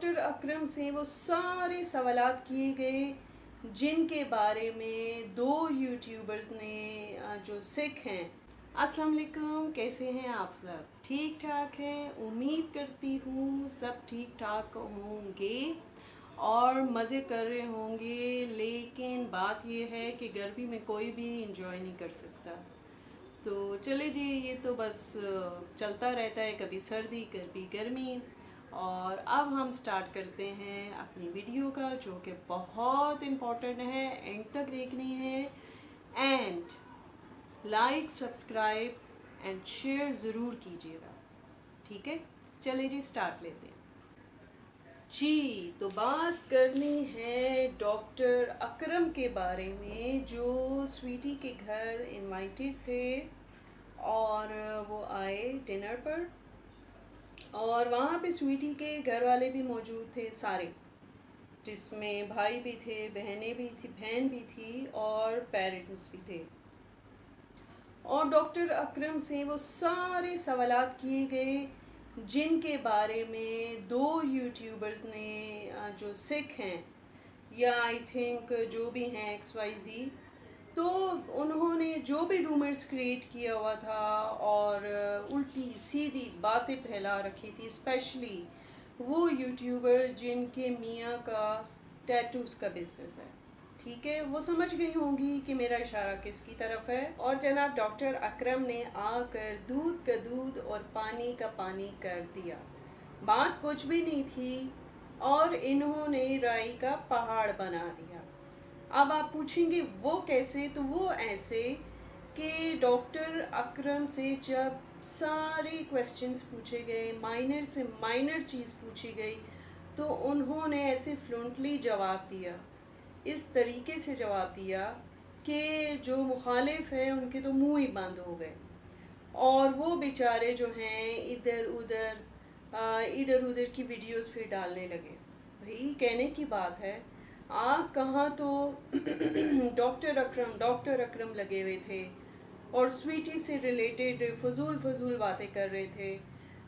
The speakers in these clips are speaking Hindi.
डॉक्टर अकरम से वो सारे सवालात किए गए जिनके बारे में दो यूट्यूबर्स ने जो सिख हैं। अस्सलाम वालेकुम, कैसे हैं आप सब? ठीक ठाक हैं? उम्मीद करती हूँ सब ठीक ठाक होंगे और मज़े कर रहे होंगे। लेकिन बात ये है कि गर्मी में कोई भी इंजॉय नहीं कर सकता। तो चले जी, ये तो बस चलता रहता है, कभी सर्दी कभी गर्मी। और अब हम स्टार्ट करते हैं अपनी वीडियो का, जो कि बहुत इम्पोर्टेंट है, एंड तक देखनी है। And like, subscribe and share ज़रूर कीजिएगा, ठीक है? चले जी, स्टार्ट लेते हैं जी। तो बात करनी है डॉक्टर अकरम के बारे में, जो स्वीटी के घर इनवाइटेड थे और वो आए डिनर पर। और वहाँ पे स्वीटी के घर वाले भी मौजूद थे सारे, जिसमें भाई भी थे, बहन भी थी और पेरेंट्स भी थे। और डॉक्टर अकरम से वो सारे सवालात किए गए जिनके बारे में दो यूट्यूबर्स ने जो सिख हैं, या आई थिंक जो भी हैं XYZ, तो उन्होंने जो भी रूमर्स क्रिएट किया हुआ था और उल्टी सीधी बातें फैला रखी थी, स्पेशली वो यूट्यूबर जिनके मियाँ का टैटूज़ का बिजनेस है, ठीक है? वो समझ गई होंगी कि मेरा इशारा किसकी तरफ है। और जनाब डॉक्टर अकरम ने आकर दूध का दूध और पानी का पानी कर दिया। बात कुछ भी नहीं थी और इन्होंने राई का पहाड़ बना दिया। अब आप पूछेंगे वो कैसे? तो वो ऐसे कि डॉक्टर अकरम से जब सारे क्वेश्चंस पूछे गए, माइनर से माइनर चीज़ पूछी गई, तो उन्होंने ऐसे फ्लुएंटली जवाब दिया, इस तरीके से जवाब दिया कि जो मुखालिफ हैं उनके तो मुंह ही बंद हो गए। और वो बेचारे जो हैं इधर उधर की वीडियोस फिर डालने लगे। भाई कहने की बात है, आप कहाँ तो डॉक्टर अकरम लगे हुए थे और स्वीटी से रिलेटेड फजूल बातें कर रहे थे।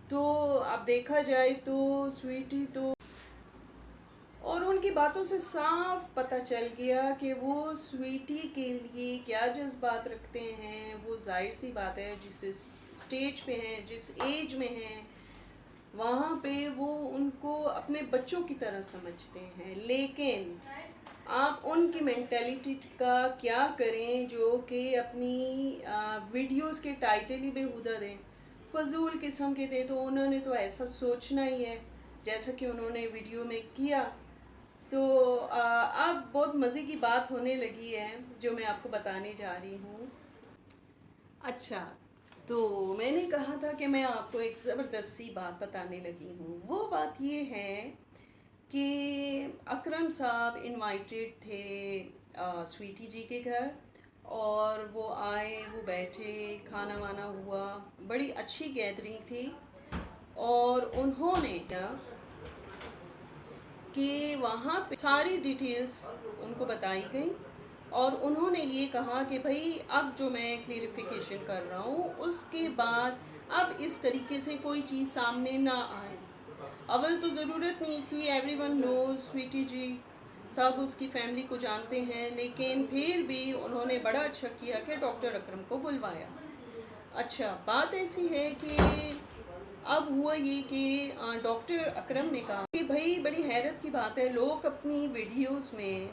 तो अब देखा जाए तो स्वीटी तो, और उनकी बातों से साफ पता चल गया कि वो स्वीटी के लिए क्या जज्बात रखते हैं। वो जाहिर सी बात है, जिस स्टेज पे हैं, जिस एज में हैं, वहाँ पे वो उनको अपने बच्चों की तरह समझते हैं। लेकिन आप उनकी मेंटेलिटी का क्या करें, जो कि अपनी वीडियोस के टाइटल ही बेहुदा दें, फजूल किस्म के दें। तो उन्होंने तो ऐसा सोचना ही है जैसा कि उन्होंने वीडियो में किया। तो अब बहुत मज़े की बात होने लगी है जो मैं आपको बताने जा रही हूँ। अच्छा, तो मैंने कहा था कि मैं आपको एक ज़बरदस्त सी बात बताने लगी हूँ। वो बात ये है कि अकरम साहब इनवाइटेड थे स्वीटी जी के घर, और वो आए, वो बैठे, खाना वाना हुआ, बड़ी अच्छी गैदरिंग थी। और उन्होंने क्या कि वहाँ पे सारी डिटेल्स उनको बताई गई और उन्होंने ये कहा कि भाई अब जो मैं क्लियरिफिकेशन कर रहा हूँ, उसके बाद अब इस तरीके से कोई चीज़ सामने ना आए। अव्वल तो ज़रूरत नहीं थी, एवरीवन नो, स्वीटी जी सब उसकी फैमिली को जानते हैं, लेकिन फिर भी उन्होंने बड़ा अच्छा किया कि डॉक्टर अकरम को बुलवाया। अच्छा, बात ऐसी है कि अब हुआ ये कि डॉक्टर अकरम ने कहा कि भाई बड़ी हैरत की बात है, लोग अपनी वीडियोस में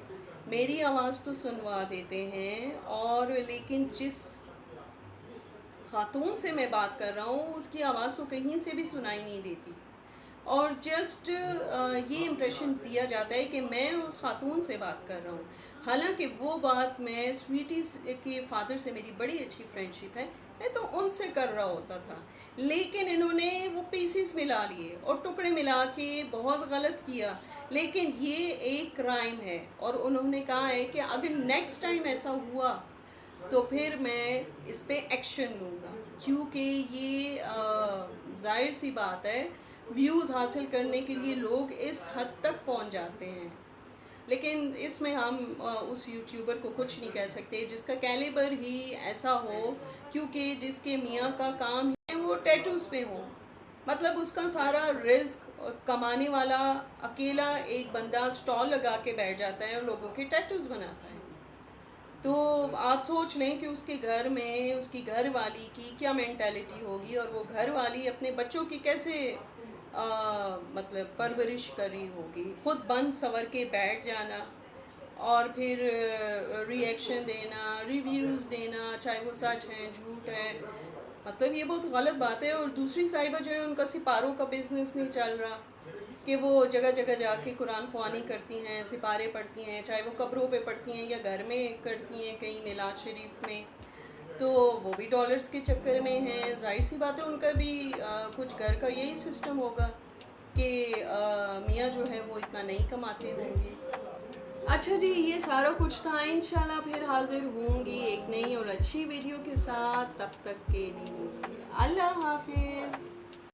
मेरी आवाज़ तो सुनवा देते हैं, और लेकिन जिस खातून से मैं बात कर रहा हूँ उसकी आवाज़ तो कहीं से भी सुनाई नहीं देती। और जस्ट ये इम्प्रेशन दिया जाता है कि मैं उस खातून से बात कर रहा हूँ। हालांकि वो बात, मैं स्वीटी के फादर से मेरी बड़ी अच्छी फ्रेंडशिप है, मैं तो उनसे कर रहा होता था। लेकिन इन्होंने वो पीसीस मिला लिए और टुकड़े मिला के बहुत गलत किया। लेकिन ये एक क्राइम है और उन्होंने कहा है कि अगर नेक्स्ट टाइम ऐसा हुआ तो फिर मैं इस पे एक्शन लूँगा, क्योंकि ये जाहिर सी बात है, व्यूज़ हासिल करने के लिए लोग इस हद तक पहुंच जाते हैं। लेकिन इसमें हम उस यूट्यूबर को कुछ नहीं कह सकते जिसका कैलिबर ही ऐसा हो, क्योंकि जिसके मियाँ का काम है वो टैटूज़ पे हो। मतलब उसका सारा रिस्क कमाने वाला अकेला एक बंदा स्टॉल लगा के बैठ जाता है और लोगों के टैटूज बनाता है। तो आप सोच लें कि उसके घर में उसकी घर वाली की क्या मेंटालिटी होगी और वो घर वाली अपने बच्चों की कैसे मतलब परवरिश करी होगी। खुद बंद सवर के बैठ जाना और फिर रिएक्शन देना, रिव्यूज़ देना, चाहे वो सच है झूठ है, मतलब ये बहुत गलत बात है। और दूसरी साहिबा जो है उनका सिपारों का बिजनेस नहीं चल रहा कि वो जगह जगह जाके कुरान ख्वानी करती हैं, सिपारे पढ़ती हैं, चाहे वो कब्रों पे पढ़ती हैं या घर में करती हैं कहीं मिलाद शरीफ में। तो वो भी डॉलर्स के चक्कर में हैं। जाहिर सी बात है उनका भी कुछ घर का यही सिस्टम होगा कि मियाँ जो है वो इतना नहीं कमाते होंगे। अच्छा जी, ये सारा कुछ था। इंशाल्लाह फिर हाजिर होंगी एक नई और अच्छी वीडियो के साथ। तब तक के लिए अल्लाह हाफिज़।